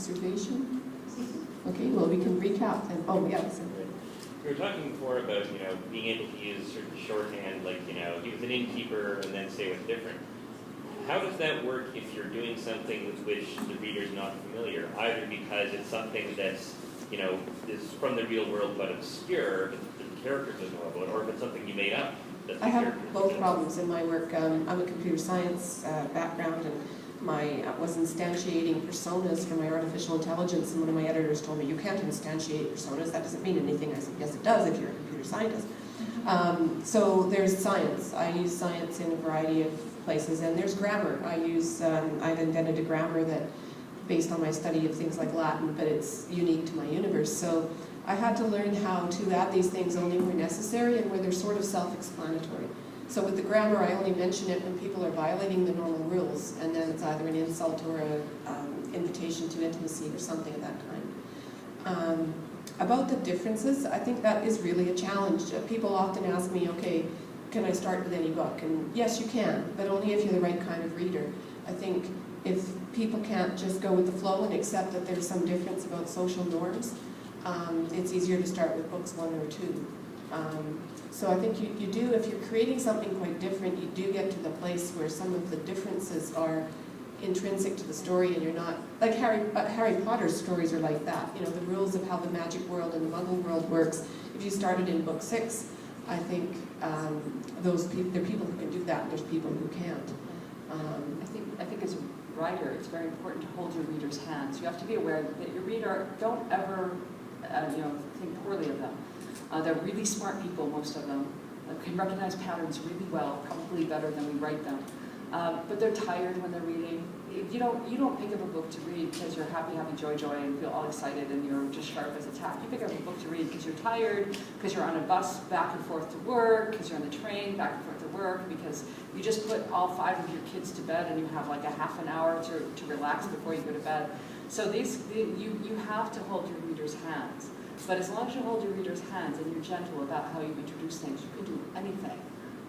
observation? Okay, well, we can recap then. Oh, yeah. So. We were talking before about, being able to use certain shorthand, like, he was an innkeeper and then say what's different. How does that work if you're doing something with which the reader's not familiar, either because it's something that's, is from the real world but obscure, that the character doesn't know about, or if it's something you made up? I have both problems in my work. I'm a computer science background, and I was instantiating personas for my artificial intelligence, and one of my editors told me, you can't instantiate personas, that doesn't mean anything. I said, yes it does if you're a computer scientist. So there's science. I use science in a variety of places, and there's grammar. I've invented a grammar that, based on my study of things like Latin, but it's unique to my universe. So I had to learn how to add these things only where necessary and where they're sort of self-explanatory. So with the grammar, I only mention it when people are violating the normal rules, and then it's either an insult or an invitation to intimacy or something of that kind. About the differences, I think that is really a challenge. People often ask me, okay, can I start with any book? And yes, you can, but only if you're the right kind of reader. I think if people can't just go with the flow and accept that there's some difference about social norms, it's easier to start with books 1 or 2. So I think you do, if you're creating something quite different, you do get to the place where some of the differences are intrinsic to the story, and you're not, like Harry Potter's stories are like that. The rules of how the magic world and the Muggle world works. If you started in book 6, I think there are people who can do that, and there's people who can't. I think as a writer, it's very important to hold your reader's hands. You have to be aware that your reader, don't ever think poorly of them. They're really smart people, most of them, can recognize patterns really well, probably better than we write them. But they're tired when they're reading. You don't pick up a book to read because you're happy, joy, and feel all excited and you're just sharp as a tack. You pick up a book to read because you're tired, because you're on a bus back and forth to work, because you're on the train back and forth to work, because you just put all 5 of your kids to bed and you have like a half an hour to relax before you go to bed. So you have to hold your reader's hands. But as long as you hold your reader's hands and you're gentle about how you introduce things, you can do anything.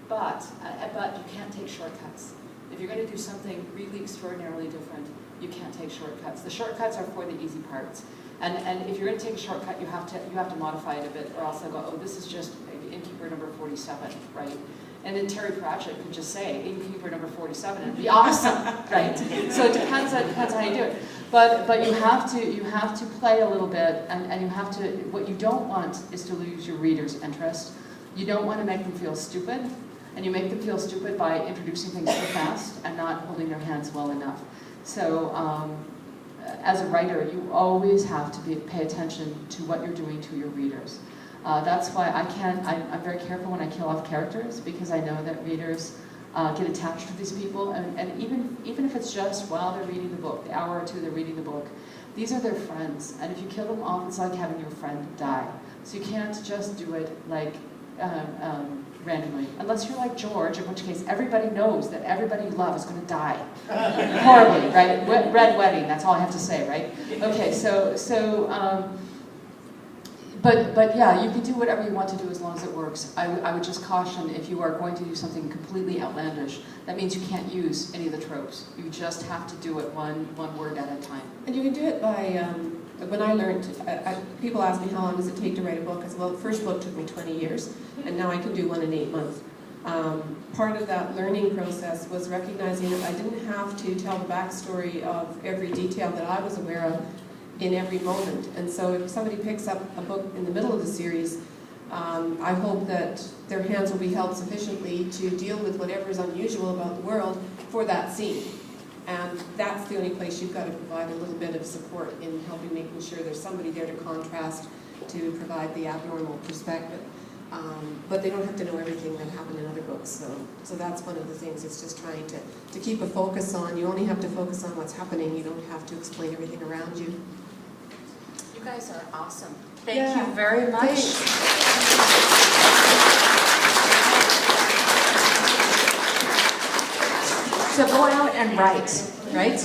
But you can't take shortcuts. If you're going to do something really extraordinarily different, you can't take shortcuts. The shortcuts are for the easy parts. And if you're going to take a shortcut, you have to modify it a bit, or else they'll go, oh, this is just innkeeper number 47, right? And then Terry Pratchett could just say innkeeper number 47 and it'd be awesome, right? So it depends on how you do it. But you have to play a little bit, and you have to, what you don't want is to lose your reader's interest. You don't want to make them feel stupid, and you make them feel stupid by introducing things too fast and not holding their hands well enough. So as a writer, you always have to pay attention to what you're doing to your readers. That's why I'm very careful when I kill off characters, because I know that readers get attached to these people, and even if it's just while they're reading the book, the hour or 2 they're reading the book, these are their friends, and if you kill them off, it's like having your friend die. So you can't just do it like randomly, unless you're like George, in which case everybody knows that everybody you love is going to die horribly, right? Red wedding, that's all I have to say, right? Okay, But yeah, you can do whatever you want to do as long as it works. I would just caution, if you are going to do something completely outlandish, that means you can't use any of the tropes. You just have to do it one word at a time. And you can do it by, when I learned, people ask me how long does it take to write a book. I said, well, the first book took me 20 years, and now I can do one in 8 months. Part of that learning process was recognizing that I didn't have to tell the backstory of every detail that I was aware of in every moment. And so if somebody picks up a book in the middle of the series, I hope that their hands will be held sufficiently to deal with whatever is unusual about the world for that scene. And that's the only place you've got to provide a little bit of support in helping, making sure there's somebody there to contrast, to provide the abnormal perspective. But they don't have to know everything that happened in other books. So that's one of the things. It's just trying to keep a focus on. You only have to focus on what's happening. You don't have to explain everything around you. You guys are awesome. Thank you very much. Thanks. So go out and write, right?